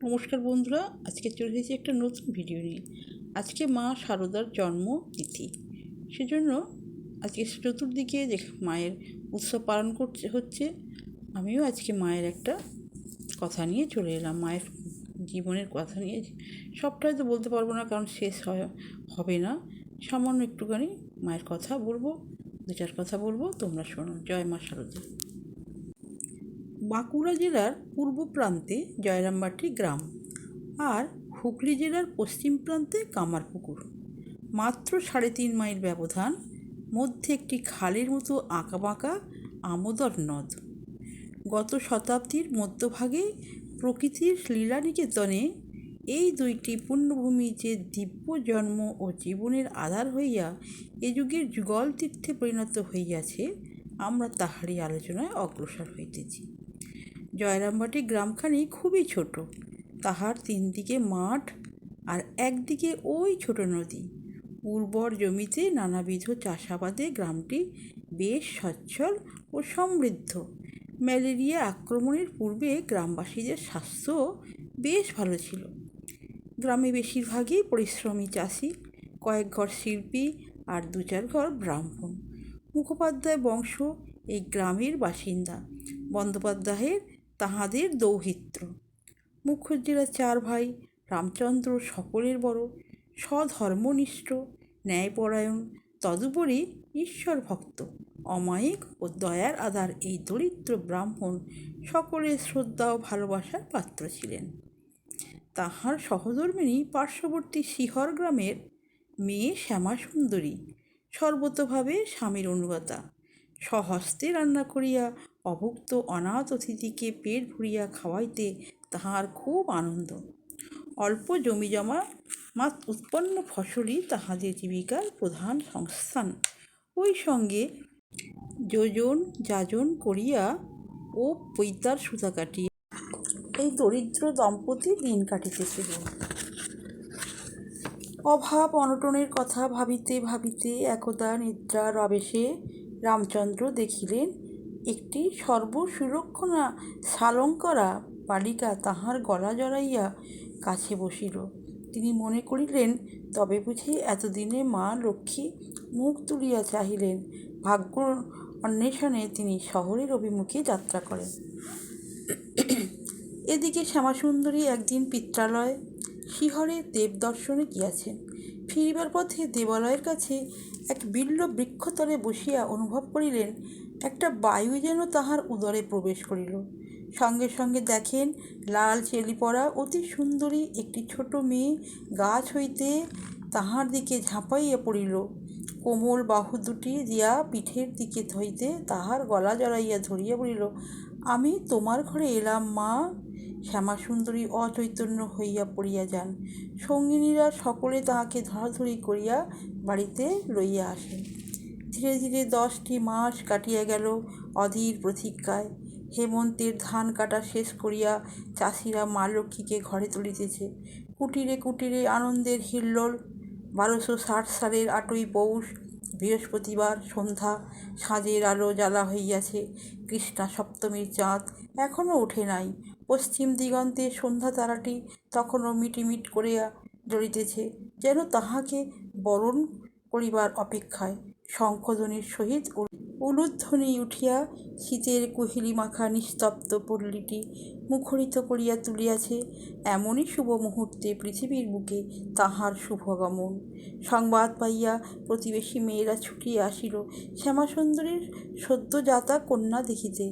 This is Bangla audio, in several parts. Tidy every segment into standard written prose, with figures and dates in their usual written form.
নমস্কার বন্ধুরা, আজকে চলে এসেছি একটা নতুন ভিডিও নিয়ে। আজকে মা শারদার জন্মতিথি, সেজন্য আজকে চতুর্দিকে যে মায়ের উৎসব পালন হচ্ছে, আমিও আজকে মায়ের একটা কথা নিয়ে চলে এলাম। মায়ের জীবনের কথা নিয়ে সবটাই তো বলতে পারবো না, কারণ শেষ হবে না। সামান্য একটুখানি মায়ের কথা বলবো, দু চার কথা বলবো, তোমরা শোনো। জয় মা শারদা। বাঁকুড়া জেলার পূর্ব প্রান্তে জয়রামবাটি গ্রাম আর হুগলি জেলার পশ্চিম প্রান্তে কামারপুকুর। মাত্র 3.5 মাইল ব্যবধান, মধ্যে একটি খালের মতো আঁকাবাঁকা আমোদর নদ। গত শতাব্দীর মধ্যভাগে প্রকৃতির লীলানিকেতনে এই দুইটি পুণ্যভূমি যে দিব্য জন্ম ও জীবনের আধার হইয়া এ যুগের যুগল তীর্থে পরিণত হইয়াছে, আমরা তাহারই আলোচনায় অগ্রসর হইতেছি। জয়রামবাটি গ্রামখানি খুবই ছোট। তাহার 3 দিকে মাঠ আর একদিকে ওই ছোট নদী। উর্বর জমিতে নানাবিধ চাষাবাদে গ্রামটি বেশ সচ্ছল ও সমৃদ্ধ। ম্যালেরিয়া আক্রমণের পূর্বে গ্রামবাসীদের স্বাস্থ্য বেশ ভালো ছিল। গ্রামে বেশিরভাগই পরিশ্রমী চাষি, কয়েক ঘর শিল্পী আর 2-4 ঘর ব্রাহ্মণ। মুখোপাধ্যায় বংশ এই গ্রামের বাসিন্দা। বন্দ্যোপাধ্যায়ের তাহাদের দৌহিত্র। মুখুজ্জেরা 4 ভাই। রামচন্দ্র সকলের বড়, স্বধর্মনিষ্ঠ, ন্যায়পরায়ণ, তদুপরি ঈশ্বর ভক্ত, অমায়িক ও দয়ার আধার এই দরিদ্র ব্রাহ্মণ সকলের শ্রদ্ধা ও ভালোবাসার পাত্র ছিলেন। তাহার সহধর্মিণী পার্শ্ববর্তী শিহর গ্রামের মেয়ে শ্যামাসুন্দরী, সর্বতোভাবে স্বামীর অনুগতা। স্বহস্তে রান্না করিয়া অভুক্ত অনাথ অতিথিকে পেট ভরিয়া খাওয়াইতে তাহার খুব আনন্দ। অল্প জমিজমা উৎপন্ন ফসলই তাহাদের জীবিকার প্রধান সংস্থান। ওই সঙ্গে যোজন যাজন করিয়া ও পৈতার সুতা কাটিয়া এই দরিদ্র দম্পতি দিন কাটিতেছিল। অভাব অনটনের কথা ভাবিতে ভাবিতে একদা নিদ্রার আবেশে রামচন্দ্র দেখিলেন একটি সর্বসুলক্ষণা সালঙ্করা বালিকা তাহার গলা জড়াইয়া কাছে বসিল। তিনি মনে করিলেন, তবে বুঝি এতদিনে মা লক্ষ্মী মুখ তুলিয়া চাহিলেন। ভাগ্য অন্বেষণে তিনি শহরের অভিমুখে যাত্রা করেন। এদিকে শ্যামাসুন্দরী একদিন পিত্রালয় শিহরে দেবদর্শনে গিয়াছেন। ফিরিবার পথে দেবালয়ের কাছে এক বিল্ল বৃক্ষতলে বসিয়া অনুভব করিলেন একটা বায়ু যেন তাহার উদরে প্রবেশ করিল। সঙ্গে সঙ্গে দেখেন লাল চেলি পরা অতি সুন্দরী একটি ছোট মেয়ে গাছ হইতে তাহার দিকে ঝাঁপাইয়া পড়িল। কোমল বাহু দুটি দিয়া পিঠের দিকে ধইতে তাহার গলা জড়াইয়া ধরিয়া বলিল, আমি তোমার ঘরে এলাম মা। শ্যামাসুন্দরী অচৈতন্য হইয়া পড়িয়া যান। সঙ্গিনীরা সকলে তাহাকে ধরাধরি করিয়া বাড়িতে লইয়া আসেন। ধীরে ধীরে 10টি মাস কাটিয়া গেল অধীর প্রতীক্ষায়। হেমন্তের ধান কাটা শেষ করিয়া চাষিরা মা লক্ষ্মীকে ঘরে তুলিতেছে। কুটিরে কুটিরে আনন্দের হিল্লোল। 1260 সালের 8ই পৌষ, বৃহস্পতিবার সন্ধ্যা। সাঁঝের আলো জ্বালা হইয়াছে। কৃষ্ণা সপ্তমীর চাঁদ এখনও ওঠে নাই। পশ্চিম দিগন্তে সন্ধ্যা তারাটি তখনও মিটিমিট করিয়া জ্বলিতেছে, যেন তাহাকে বরণ করিবার অপেক্ষায়। শঙ্খধ্বনির সহিত উলুধ্বনি উঠিয়া শীতের কুহেলি মাখা নিস্তব্ধ পল্লীটি মুখরিত করিয়া তুলিয়াছে। এমনই শুভ মুহূর্তে পৃথিবীর বুকে তাহার শুভগমন। সংবাদ পাইয়া প্রতিবেশী মেয়েরা ছুটিয়া আসিল শ্যামাসুন্দরীর সদ্যজাতা কন্যা দেখিতে।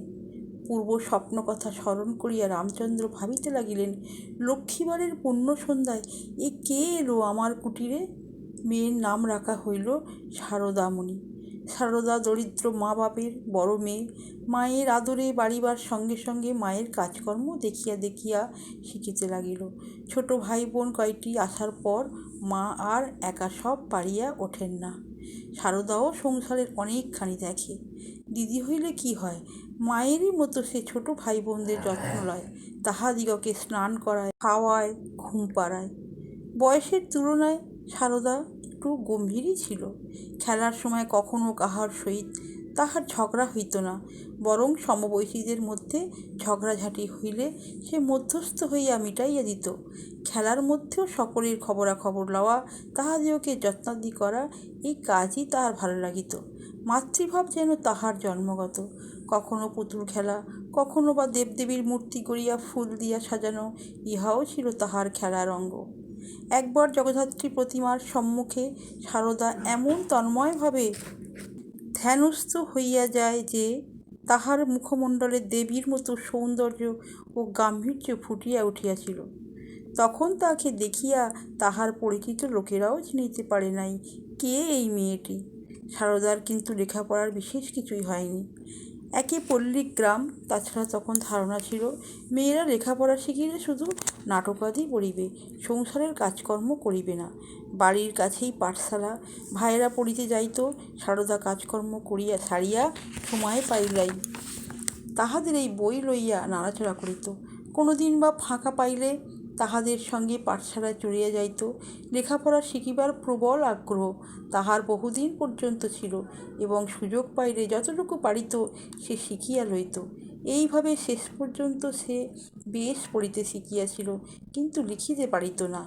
পূর্ব স্বপ্ন কথা স্মরণ করিয়া রামচন্দ্র ভাবিতে লাগিলেন, লক্ষ্মীবারের পুণ্য সন্ধ্যায় এ কে এলো আমার কুটিরে? মেয়ের নাম রাখা হইল শারদামণি। শারদা দরিদ্র মা বাপের বড় মেয়ে। মায়ের আদরে বাড়িবার সঙ্গে সঙ্গে মায়ের কাজকর্ম দেখিয়া দেখিয়া শিখিতে লাগিল। ছোট ভাই বোন কয়টি আসার পর মা আর একা সব পারিয়া ওঠেন না। শারদাও সংসারের অনেকখানি দেখে। দিদি হইলে কি হয়, মায়েরই মতো সে ছোট ভাই বোনদের যত্ন লয়, তাহাদিগকে স্নান করায়, খাওয়ায়, ঘুম পাড়ায়। বয়সের তুলনায় শারদা একটু গম্ভীরই ছিল। খেলার সময় কখনো কাহার সহিত তাহার ঝগড়া হইত না, বরং সমবয়সীদের মধ্যে ঝগড়াঝাঁটি হইলে সে মধ্যস্থ হইয়া মিটাইয়া দিত। খেলার মধ্যেও সকলের খবরাখবর লওয়া, তাহাদিওকে যত্নাদি করা, এই কাজই তাহার ভালো লাগিত। মাতৃভাব যেন তাহার জন্মগত। কখনো পুতুল খেলা, কখনো বা দেবদেবীর মূর্তি গড়িয়া ফুল দিয়া সাজানো, ইহাও ছিল তাহার খেলার অঙ্গ। একবার জগদ্ধাত্রী প্রতিমার সম্মুখে সারদা এমন তন্ময়ভাবে ধ্যানস্থ হইয়া যায় যে তাহার মুখমণ্ডলে দেবীর মতো সৌন্দর্য ও গাম্ভীর্য ফুটিয়া উঠিয়াছিল। তখন তাকে দেখিয়া তাহার পরিচিত লোকেরাও চিনিতে পারে নাই কে এই মেয়েটি। সারদার কিন্তু লেখাপড়ার বিশেষ কিছুই হয়নি। একে পল্লী গ্রাম, তাছাড়া তখন ধারণা ছিল মেয়েরা লেখাপড়া শিখিলে শুধু নাটকাদি পড়িবে, সংসারের কাজকর্ম করিবে না। বাড়ির কাছেই পাঠশালা, ভাইয়েরা পড়িতে যাইত, সারদা কাজকর্ম করিয়া সারিয়া সময় পাইলাই তাহাদের এই বই লইয়া নাড়াচাড়া করিত। কোনোদিন বা ফাঁকা পাইলে তাহাদের সঙ্গে পাঠশালায় চলিয়া যাইত। লেখাপড়া শিখিবার প্রবল আগ্রহ তাহার বহুদিন পর্যন্ত ছিল, এবং সুযোগ পাইলে যতটুকু পারিত সে শিখিয়া লইত। এইভাবে শেষ পর্যন্ত সে বেশ পড়িতে শিখিয়াছিল, কিন্তু লিখিতে পারিত না।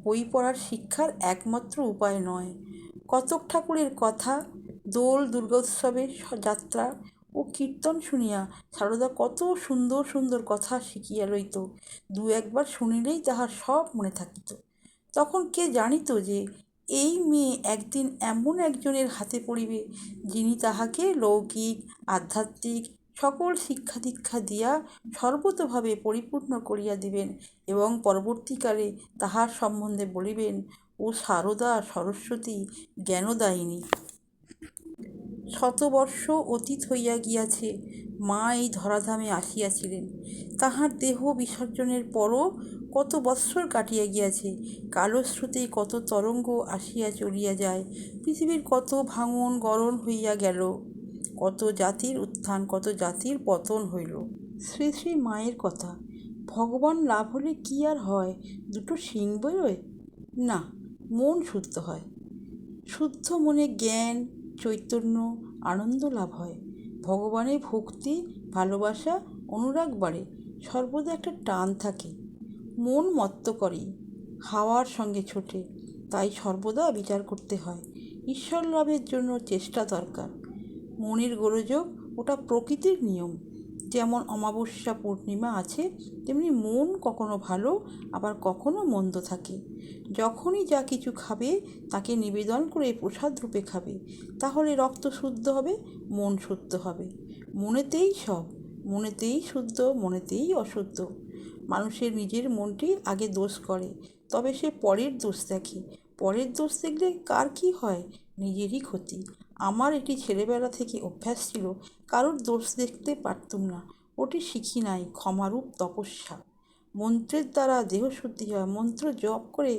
বই পড়ার শিক্ষার একমাত্র উপায় নয়। কতক ঠাকুরের কথা, দোল দুর্গোৎসবের যাত্রা ও কীর্তন শুনিয়া সারদা কত সুন্দর সুন্দর কথা শিখিয়া লইত। দু একবার শুনিলেই তাহার সব মনে থাকিত। তখন কে জানিত যে এই মেয়ে একদিন এমন একজনের হাতে পড়িবে, যিনি তাহাকে লৌকিক আধ্যাত্মিক সকল শিক্ষা দীক্ষা দিয়া সর্বতোভাবে পরিপূর্ণ করিয়া দিবেন, এবং পরবর্তীকালে তাহার সম্বন্ধে বলিবেন, ও সারদা সরস্বতী জ্ঞানদায়িনী। শতবর্ষ অতীত হইয়া গিয়াছে, মা এই ধরাধামে আসিয়াছিলেন। তাহার দেহ বিসর্জনের পরও কত বৎসর কাটিয়া গিয়াছে। কালো স্রোতে কত তরঙ্গ আসিয়া চলিয়া যায়, পৃথিবীর কত ভাঙন গড়ন হইয়া গেল, কত জাতির উত্থান, কত জাতির পতন হইল। শ্রী শ্রী মায়ের কথা, ভগবান লাভ হলে কি আর হয়, দুটো শিং বেরোয়? না, মন শুদ্ধ হয়। শুদ্ধ মনে জ্ঞান, চৈতন্য, আনন্দ লাভ হয়। ভগবানের ভক্তি, ভালোবাসা, অনুরাগ বাড়ে, সর্বদা একটা টান থাকে। মন মত্ত করে, হাওয়ার সঙ্গে ছোটে, তাই সর্বদা বিচার করতে হয়। ঈশ্বর লাভের জন্য চেষ্টা দরকার। মনের গোলযোগ, ওটা প্রকৃতির নিয়ম। যেমন অমাবস্যা পূর্ণিমা আছে, তেমনি মন কখনো ভালো আবার কখনো মন্দ থাকে। যখনই যা কিছু খাবে তাকে নিবেদন করে প্রসাদ রূপে খাবে, তাহলে রক্ত শুদ্ধ হবে, মন শুদ্ধ হবে। মনেতেই সব, মনেতেই শুদ্ধ, মনেতেই অশুদ্ধ। মানুষের নিজের মনটি আগে দোষ করে, তবে সে পরের দোষ দেখে। পরের দোষ দেখলে কার কি হয়? নিজেরই ক্ষতি। আমার এটি ছেলেবেলা থেকে অভ্যাস ছিল, কারোর দোষ দেখতে পারতুম না। ওটি শিখি নাই, ক্ষমারূপ তপস্যা। মন্ত্রের দ্বারা দেহশুদ্ধি হয়। মন্ত্র জপ করে